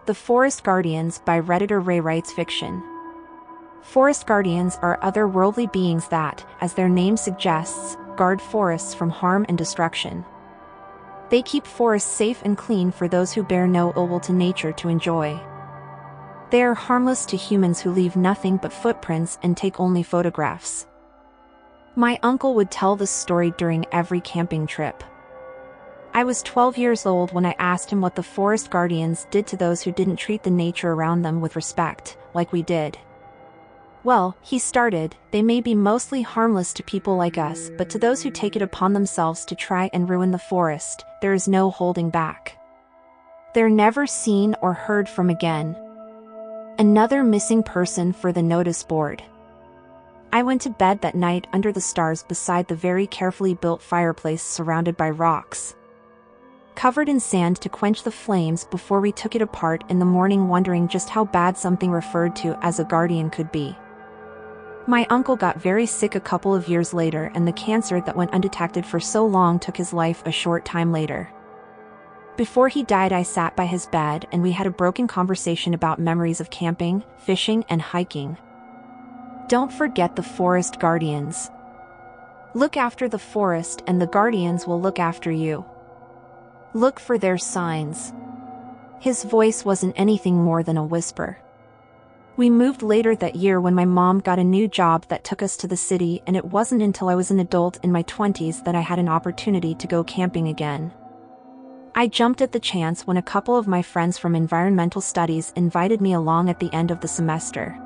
The Forest Guardians by Redditor Ray writes fiction. Forest guardians are otherworldly beings that, as their name suggests, guard forests from harm and destruction. They keep forests safe and clean for those who bear no ill will to nature to enjoy. They are harmless to humans who leave nothing but footprints and take only photographs. My uncle would tell this story during every camping trip. I was 12 years old when I asked him what the forest guardians did to those who didn't treat the nature around them with respect, like we did. Well, he started, they may be mostly harmless to people like us, but to those who take it upon themselves to try and ruin the forest, there is no holding back. They're never seen or heard from again. Another missing person for the notice board. I went to bed that night under the stars beside the very carefully built fireplace surrounded by rocks, covered in sand to quench the flames before we took it apart in the morning, wondering just how bad something referred to as a guardian could be. My uncle got very sick a couple of years later, and the cancer that went undetected for so long took his life a short time later. Before he died, I sat by his bed and we had a broken conversation about memories of camping, fishing, and hiking. Don't forget the forest guardians. Look after the forest and the guardians will look after you. Look for their signs. His voice wasn't anything more than a whisper. We moved later that year when my mom got a new job that took us to the city, and it wasn't until I was an adult in my 20s that I had an opportunity to go camping again. I jumped at the chance when a couple of my friends from environmental studies invited me along at the end of the semester.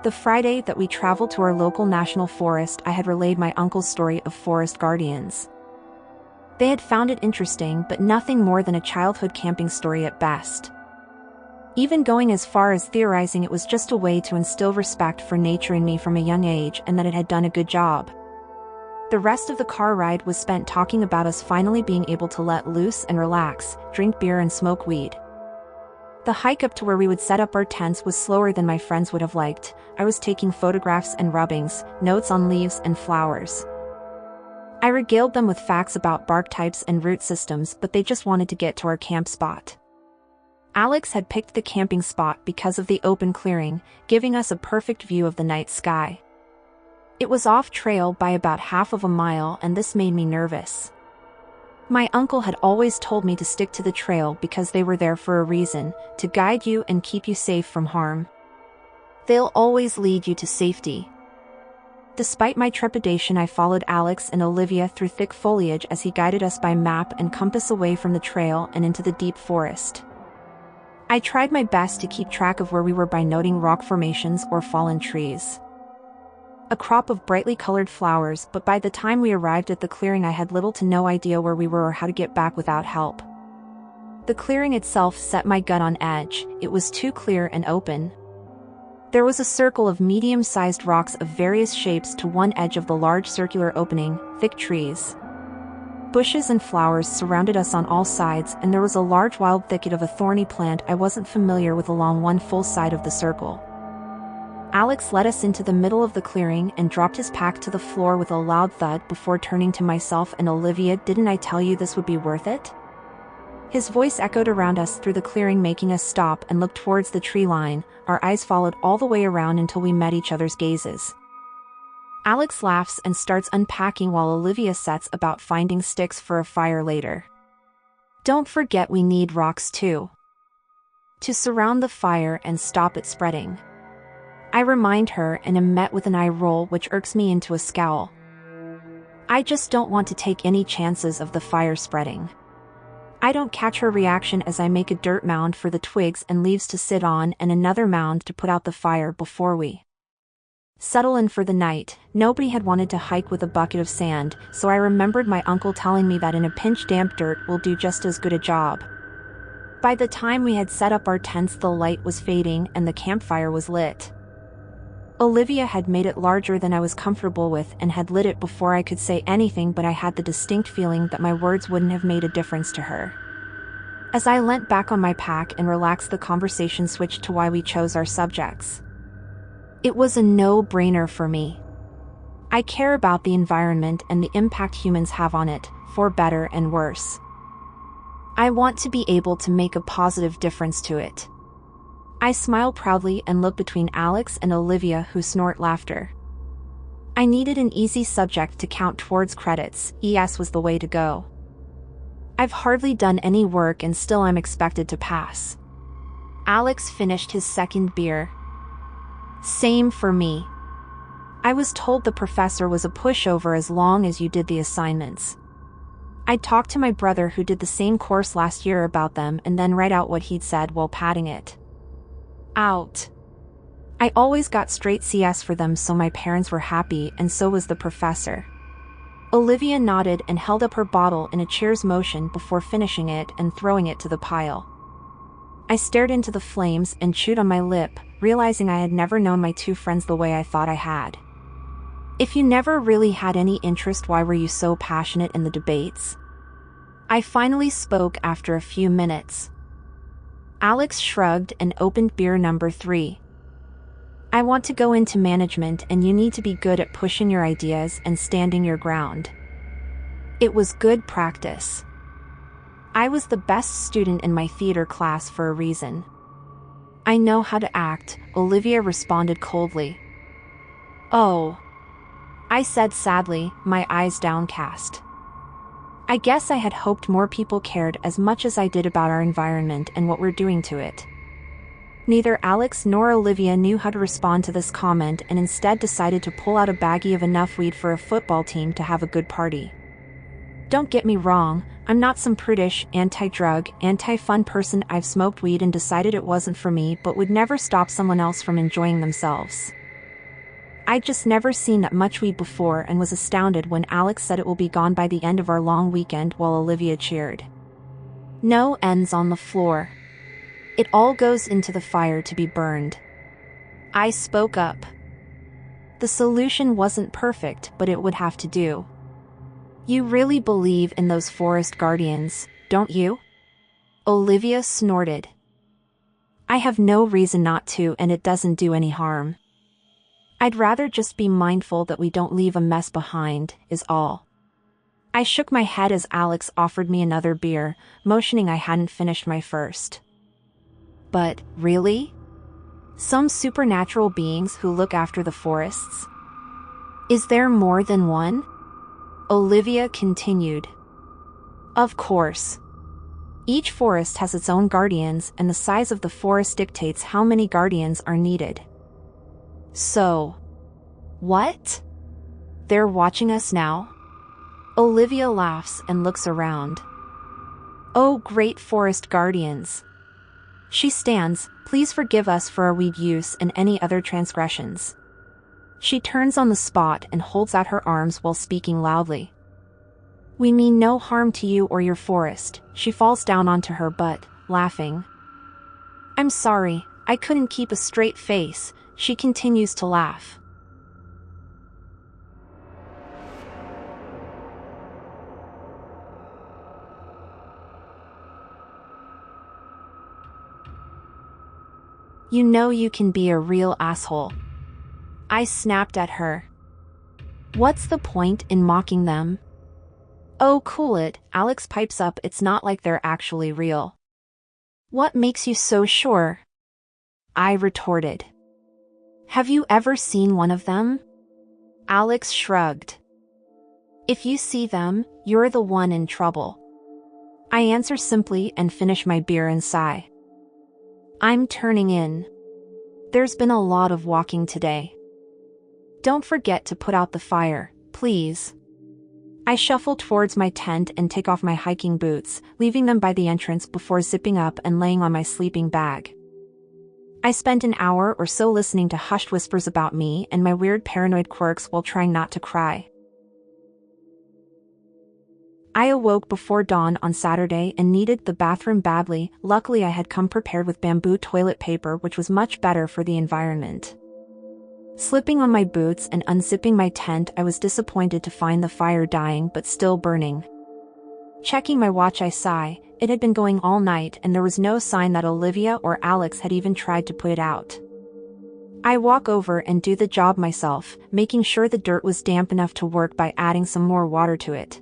The Friday that we traveled to our local national forest, I had relayed my uncle's story of forest guardians. They had found it interesting, but nothing more than a childhood camping story at best. Even going as far as theorizing it was just a way to instill respect for nature in me from a young age, and that it had done a good job. The rest of the car ride was spent talking about us finally being able to let loose and relax, drink beer and smoke weed. The hike up to where we would set up our tents was slower than my friends would have liked. I was taking photographs and rubbings, notes on leaves and flowers. I regaled them with facts about bark types and root systems, but they just wanted to get to our camp spot. Alex had picked the camping spot because of the open clearing, giving us a perfect view of the night sky. It was off trail by about half of a mile, and this made me nervous. My uncle had always told me to stick to the trail because they were there for a reason, to guide you and keep you safe from harm. They'll always lead you to safety. Despite my trepidation, I followed Alex and Olivia through thick foliage as he guided us by map and compass away from the trail and into the deep forest. I tried my best to keep track of where we were by noting rock formations or fallen trees. A crop of brightly colored flowers, but by the time we arrived at the clearing I had little to no idea where we were or how to get back without help. The clearing itself set my gut on edge. It was too clear and open. There was a circle of medium-sized rocks of various shapes to one edge of the large circular opening, thick trees. Bushes and flowers surrounded us on all sides, and there was a large wild thicket of a thorny plant I wasn't familiar with along one full side of the circle. Alex led us into the middle of the clearing and dropped his pack to the floor with a loud thud before turning to myself and Olivia. "Didn't I tell you this would be worth it?" His voice echoed around us through the clearing, making us stop and look towards the tree line. Our eyes followed all the way around until we met each other's gazes. Alex laughs and starts unpacking while Olivia sets about finding sticks for a fire later. "Don't forget we need rocks too, to surround the fire and stop it spreading." I remind her and am met with an eye roll which irks me into a scowl. I just don't want to take any chances of the fire spreading. I don't catch her reaction as I make a dirt mound for the twigs and leaves to sit on and another mound to put out the fire before we settle in for the night. Nobody had wanted to hike with a bucket of sand, so I remembered my uncle telling me that in a pinch damp dirt will do just as good a job. By the time we had set up our tents, the light was fading and the campfire was lit. Olivia had made it larger than I was comfortable with and had lit it before I could say anything, but I had the distinct feeling that my words wouldn't have made a difference to her. As I leant back on my pack and relaxed, the conversation switched to why we chose our subjects. It was a no-brainer for me. I care about the environment and the impact humans have on it, for better and worse. I want to be able to make a positive difference to it. I smile proudly and look between Alex and Olivia, who snort laughter. I needed an easy subject to count towards credits. ES was the way to go. I've hardly done any work and still I'm expected to pass. Alex finished his second beer. Same for me. I was told the professor was a pushover as long as you did the assignments. I'd talk to my brother who did the same course last year about them and then write out what he'd said while patting it out. I always got straight CS for them, so my parents were happy and so was the professor. Olivia nodded and held up her bottle in a cheers motion before finishing it and throwing it to the pile. I stared into the flames and chewed on my lip, realizing I had never known my two friends the way I thought I had. If you never really had any interest, why were you so passionate in the debates? I finally spoke after a few minutes. Alex shrugged and opened beer number 3. I want to go into management and you need to be good at pushing your ideas and standing your ground. It was good practice. I was the best student in my theater class for a reason. I know how to act, Olivia responded coldly. Oh, I said sadly, my eyes downcast. I guess I had hoped more people cared as much as I did about our environment and what we're doing to it. Neither Alex nor Olivia knew how to respond to this comment and instead decided to pull out a baggie of enough weed for a football team to have a good party. Don't get me wrong, I'm not some prudish, anti-drug, anti-fun person. I've smoked weed and decided it wasn't for me, but would never stop someone else from enjoying themselves. I'd just never seen that much weed before and was astounded when Alex said it will be gone by the end of our long weekend while Olivia cheered. No ends on the floor. It all goes into the fire to be burned. I spoke up. The solution wasn't perfect, but it would have to do. You really believe in those forest guardians, don't you? Olivia snorted. I have no reason not to, and it doesn't do any harm. I'd rather just be mindful that we don't leave a mess behind, is all. I shook my head as Alex offered me another beer, motioning I hadn't finished my first. But, really? Some supernatural beings who look after the forests? Is there more than one? Olivia continued. Of course. Each forest has its own guardians, and the size of the forest dictates how many guardians are needed. So, what? They're watching us now? Olivia laughs and looks around. Oh, great forest guardians. She stands, please forgive us for our weed use and any other transgressions. She turns on the spot and holds out her arms while speaking loudly. We mean no harm to you or your forest. She falls down onto her butt, laughing. I'm sorry, I couldn't keep a straight face. She continues to laugh. You know you can be a real asshole. I snapped at her. What's the point in mocking them? Oh, cool it, Alex pipes up, it's not like they're actually real. What makes you so sure? I retorted. Have you ever seen one of them? Alex shrugged. If you see them, you're the one in trouble. I answer simply and finish my beer and sigh. I'm turning in. There's been a lot of walking today. Don't forget to put out the fire, please. I shuffle towards my tent and take off my hiking boots, leaving them by the entrance before zipping up and laying on my sleeping bag. I spent an hour or so listening to hushed whispers about me and my weird paranoid quirks while trying not to cry. I awoke before dawn on Saturday and needed the bathroom badly. Luckily, I had come prepared with bamboo toilet paper, which was much better for the environment. Slipping on my boots and unzipping my tent, I was disappointed to find the fire dying but still burning. Checking my watch, I sigh. It had been going all night and there was no sign that Olivia or Alex had even tried to put it out. I walk over and do the job myself, making sure the dirt was damp enough to work by adding some more water to it.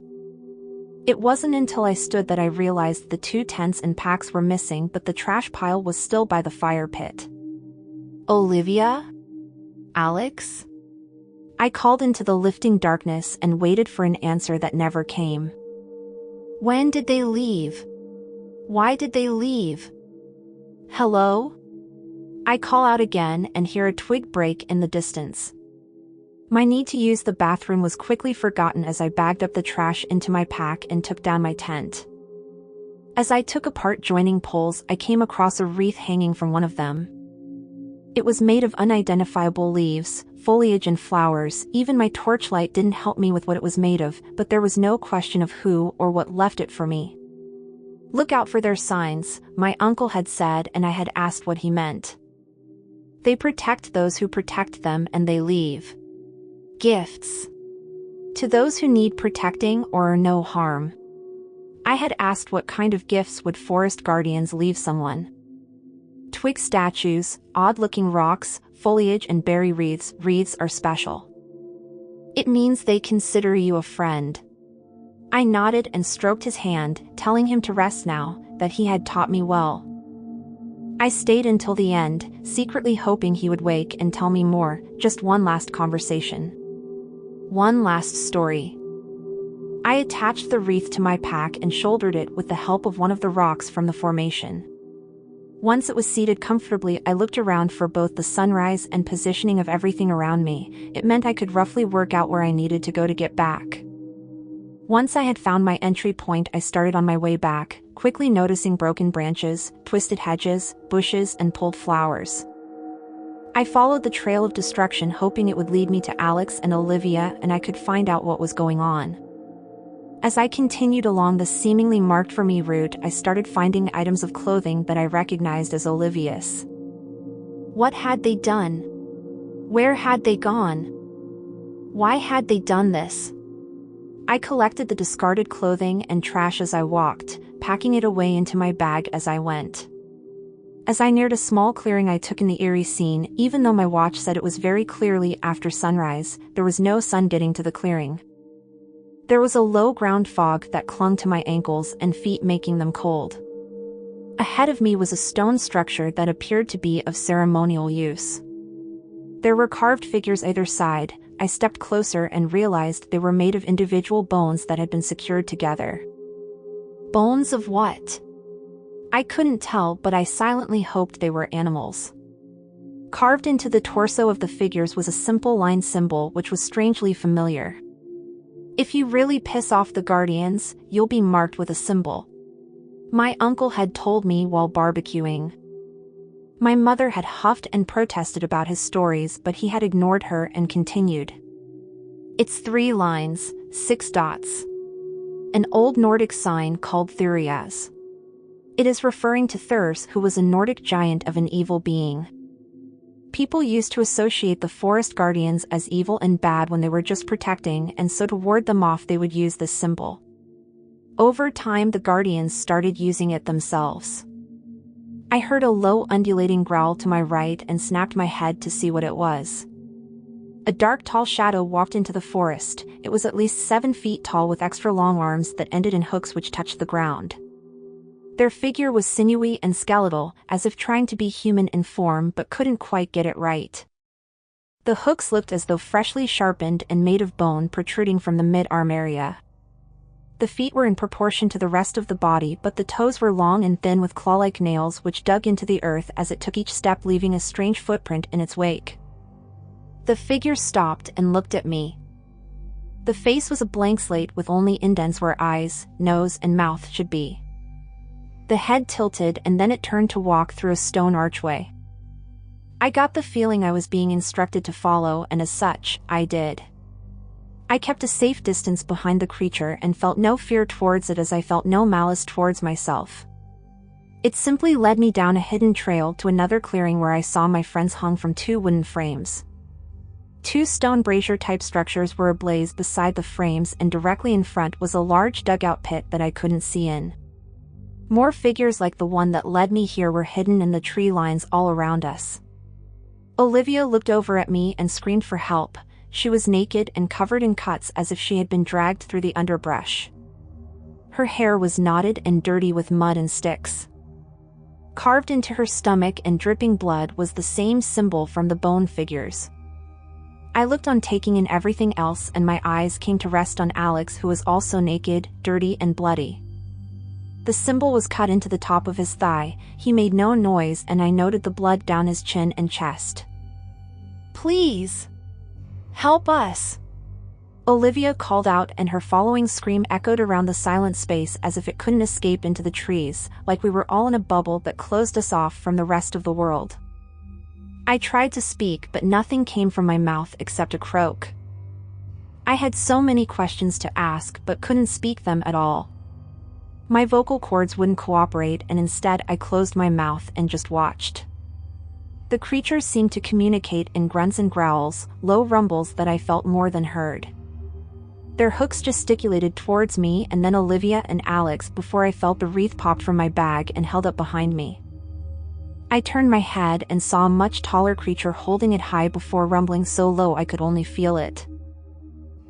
It wasn't until I stood that I realized the 2 tents and packs were missing, but the trash pile was still by the fire pit. Olivia? Alex? I called into the lifting darkness and waited for an answer that never came. When did they leave? Why did they leave? Hello? I call out again and hear a twig break in the distance. My need to use the bathroom was quickly forgotten as I bagged up the trash into my pack and took down my tent. As I took apart joining poles, I came across a wreath hanging from one of them. It was made of unidentifiable leaves, foliage and flowers. Even my torchlight didn't help me with what it was made of, but there was no question of who or what left it for me. Look out for their signs, my uncle had said, and I had asked what he meant. They protect those who protect them, and they leave gifts to those who need protecting or are no harm. I had asked what kind of gifts would forest guardians leave someone. Twig statues, odd-looking rocks, foliage and berry wreaths. Wreaths are special. It means they consider you a friend. I nodded and stroked his hand, telling him to rest now, that he had taught me well. I stayed until the end, secretly hoping he would wake and tell me more, just one last conversation. One last story. I attached the wreath to my pack and shouldered it with the help of one of the rocks from the formation. Once it was seated comfortably, I looked around for both the sunrise and positioning of everything around me. It meant I could roughly work out where I needed to go to get back. Once I had found my entry point, I started on my way back, quickly noticing broken branches, twisted hedges, bushes, and pulled flowers. I followed the trail of destruction, hoping it would lead me to Alex and Olivia and I could find out what was going on. As I continued along the seemingly marked-for-me route, I started finding items of clothing that I recognized as Olivia's. What had they done? Where had they gone? Why had they done this? I collected the discarded clothing and trash as I walked, packing it away into my bag as I went. As I neared a small clearing, I took in the eerie scene. Even though my watch said it was very clearly after sunrise, there was no sun getting to the clearing. There was a low ground fog that clung to my ankles and feet, making them cold. Ahead of me was a stone structure that appeared to be of ceremonial use. There were carved figures either side. I stepped closer and realized they were made of individual bones that had been secured together. Bones of what? I couldn't tell, but I silently hoped they were animals. Carved into the torso of the figures was a simple line symbol which was strangely familiar. If you really piss off the guardians, you'll be marked with a symbol. My uncle had told me while barbecuing. My mother had huffed and protested about his stories, but he had ignored her and continued. It's 3 lines, 6 dots. An old Nordic sign called Thurias. It is referring to Thurs, who was a Nordic giant of an evil being. People used to associate the forest guardians as evil and bad when they were just protecting, and so to ward them off they would use this symbol. Over time the guardians started using it themselves. I heard a low undulating growl to my right and snapped my head to see what it was. A dark tall shadow walked into the forest. It was at least 7 feet tall with extra long arms that ended in hooks which touched the ground. Their figure was sinewy and skeletal, as if trying to be human in form but couldn't quite get it right. The hooks looked as though freshly sharpened and made of bone protruding from the mid-arm area. The feet were in proportion to the rest of the body, but the toes were long and thin with claw-like nails which dug into the earth as it took each step, leaving a strange footprint in its wake. The figure stopped and looked at me. The face was a blank slate with only indents where eyes, nose, and mouth should be. The head tilted and then it turned to walk through a stone archway. I got the feeling I was being instructed to follow, and as such, I did. I kept a safe distance behind the creature and felt no fear towards it, as I felt no malice towards myself. It simply led me down a hidden trail to another clearing where I saw my friends hung from 2 wooden frames. 2 stone brazier-type structures were ablaze beside the frames, and directly in front was a large dugout pit that I couldn't see in. More figures like the one that led me here were hidden in the tree lines all around us. Olivia looked over at me and screamed for help. She was naked and covered in cuts as if she had been dragged through the underbrush. Her hair was knotted and dirty with mud and sticks. Carved into her stomach and dripping blood was the same symbol from the bone figures. I looked on, taking in everything else, and my eyes came to rest on Alex, who was also naked, dirty and bloody. The symbol was cut into the top of his thigh. He made no noise, and I noted the blood down his chin and chest. "Please! Help us!" Olivia called out, and her following scream echoed around the silent space as if it couldn't escape into the trees, like we were all in a bubble that closed us off from the rest of the world. I tried to speak, but nothing came from my mouth except a croak. I had so many questions to ask but couldn't speak them at all. My vocal cords wouldn't cooperate, and instead I closed my mouth and just watched. The creatures seemed to communicate in grunts and growls, low rumbles that I felt more than heard. Their hooks gesticulated towards me and then Olivia and Alex before I felt the wreath popped from my bag and held up behind me. I turned my head and saw a much taller creature holding it high before rumbling so low I could only feel it.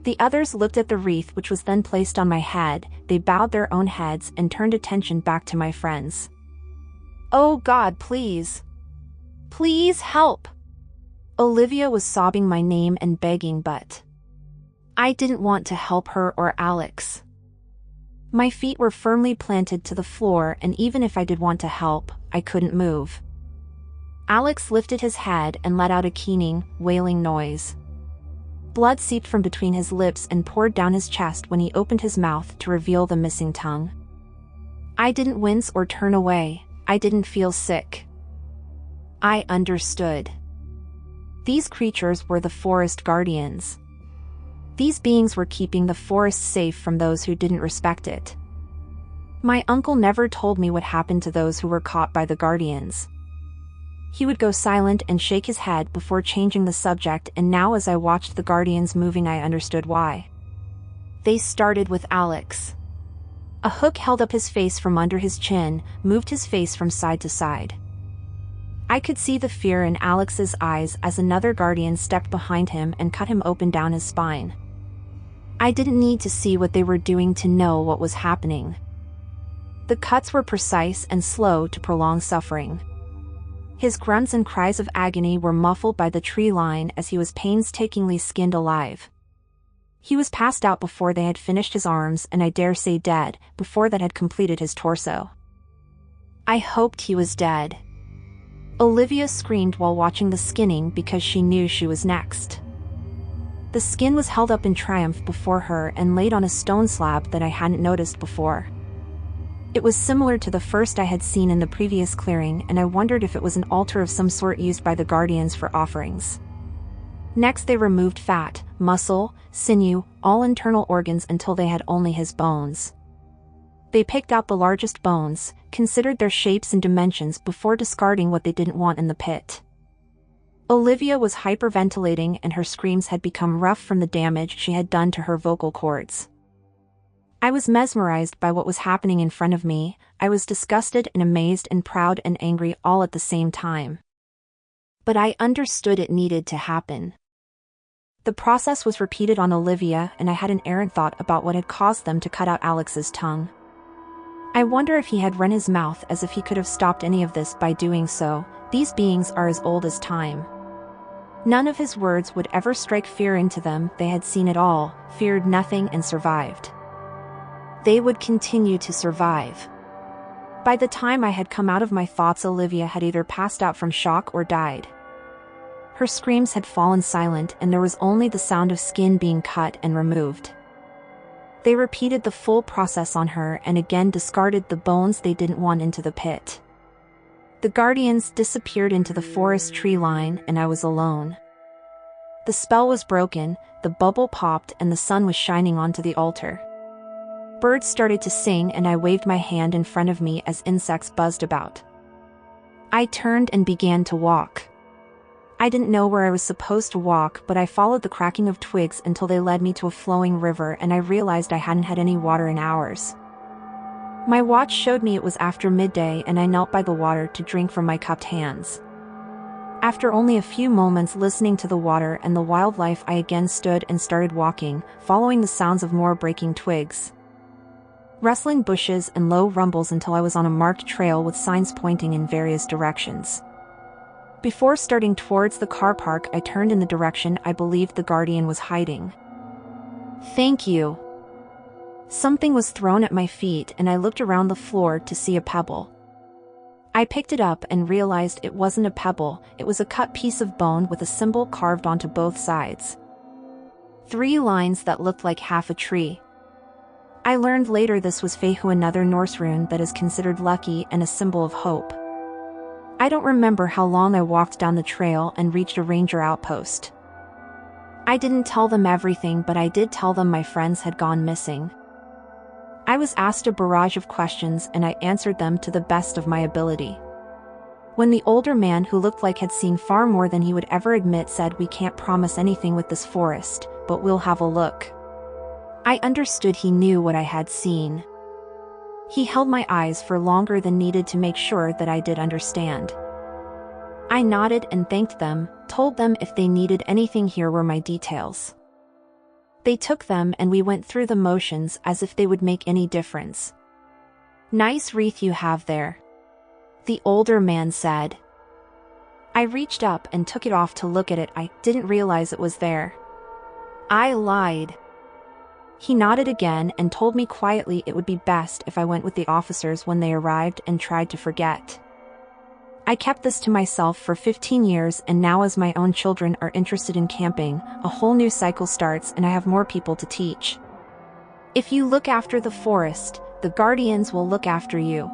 The others looked at the wreath, which was then placed on my head. They bowed their own heads and turned attention back to my friends. "Oh God, please! Please help!" Olivia was sobbing my name and begging, but I didn't want to help her or Alex. My feet were firmly planted to the floor, and even if I did want to help, I couldn't move. Alex lifted his head and let out a keening, wailing noise. Blood seeped from between his lips and poured down his chest when he opened his mouth to reveal the missing tongue. I didn't wince or turn away. I didn't feel sick. I understood. These creatures were the forest guardians. These beings were keeping the forest safe from those who didn't respect it. My uncle never told me what happened to those who were caught by the guardians. He would go silent and shake his head before changing the subject, and now as I watched the guardians moving I understood why. They started with Alex. A hook held up his face from under his chin, moved his face from side to side. I could see the fear in Alex's eyes as another guardian stepped behind him and cut him open down his spine. I didn't need to see what they were doing to know what was happening. The cuts were precise and slow to prolong suffering. His grunts and cries of agony were muffled by the tree line as he was painstakingly skinned alive. He was passed out before they had finished his arms, and I dare say dead, before that had completed his torso. I hoped he was dead. Olivia screamed while watching the skinning because she knew she was next. The skin was held up in triumph before her and laid on a stone slab that I hadn't noticed before. It was similar to the first I had seen in the previous clearing, and I wondered if it was an altar of some sort used by the guardians for offerings. Next they removed fat, muscle, sinew, all internal organs until they had only his bones. They picked out the largest bones, considered their shapes and dimensions before discarding what they didn't want in the pit. Olivia was hyperventilating, and her screams had become rough from the damage she had done to her vocal cords. I was mesmerized by what was happening in front of me. I was disgusted and amazed and proud and angry all at the same time. But I understood it needed to happen. The process was repeated on Olivia, and I had an errant thought about what had caused them to cut out Alex's tongue. I wonder if he had run his mouth, as if he could have stopped any of this by doing so. These beings are as old as time. None of his words would ever strike fear into them. They had seen it all, feared nothing, and survived. They would continue to survive. By the time I had come out of my thoughts, Olivia had either passed out from shock or died. Her screams had fallen silent, and there was only the sound of skin being cut and removed. They repeated the full process on her and again discarded the bones they didn't want into the pit. The guardians disappeared into the forest tree line, and I was alone. The spell was broken, the bubble popped, and the sun was shining onto the altar. Birds started to sing, and I waved my hand in front of me as insects buzzed about. I turned and began to walk. I didn't know where I was supposed to walk, but I followed the cracking of twigs until they led me to a flowing river, and I realized I hadn't had any water in hours. My watch showed me it was after midday, and I knelt by the water to drink from my cupped hands. After only a few moments listening to the water and the wildlife, I again stood and started walking, following the sounds of more breaking twigs. rustling bushes and low rumbles until I was on a marked trail with signs pointing in various directions. Before starting towards the car park, I turned in the direction I believed the guardian was hiding. "Thank you." Something was thrown at my feet and I looked around the floor to see a pebble. I picked it up and realized it wasn't a pebble, it was a cut piece of bone with a symbol carved onto both sides. 3 lines that looked like half a tree. I learned later this was Fehu, another Norse rune that is considered lucky and a symbol of hope. I don't remember how long I walked down the trail and reached a ranger outpost. I didn't tell them everything, but I did tell them my friends had gone missing. I was asked a barrage of questions and I answered them to the best of my ability. When the older man, who looked like had seen far more than he would ever admit, said, "We can't promise anything with this forest, but we'll have a look," I understood he knew what I had seen. He held my eyes for longer than needed to make sure that I did understand. I nodded and thanked them, told them if they needed anything here were my details. They took them and we went through the motions as if they would make any difference. "Nice wreath you have there," the older man said. I reached up and took it off to look at it. I didn't realize it was there. I lied. He nodded again and told me quietly it would be best if I went with the officers when they arrived and tried to forget. I kept this to myself for 15 years, and now as my own children are interested in camping, a whole new cycle starts and I have more people to teach. If you look after the forest, the guardians will look after you.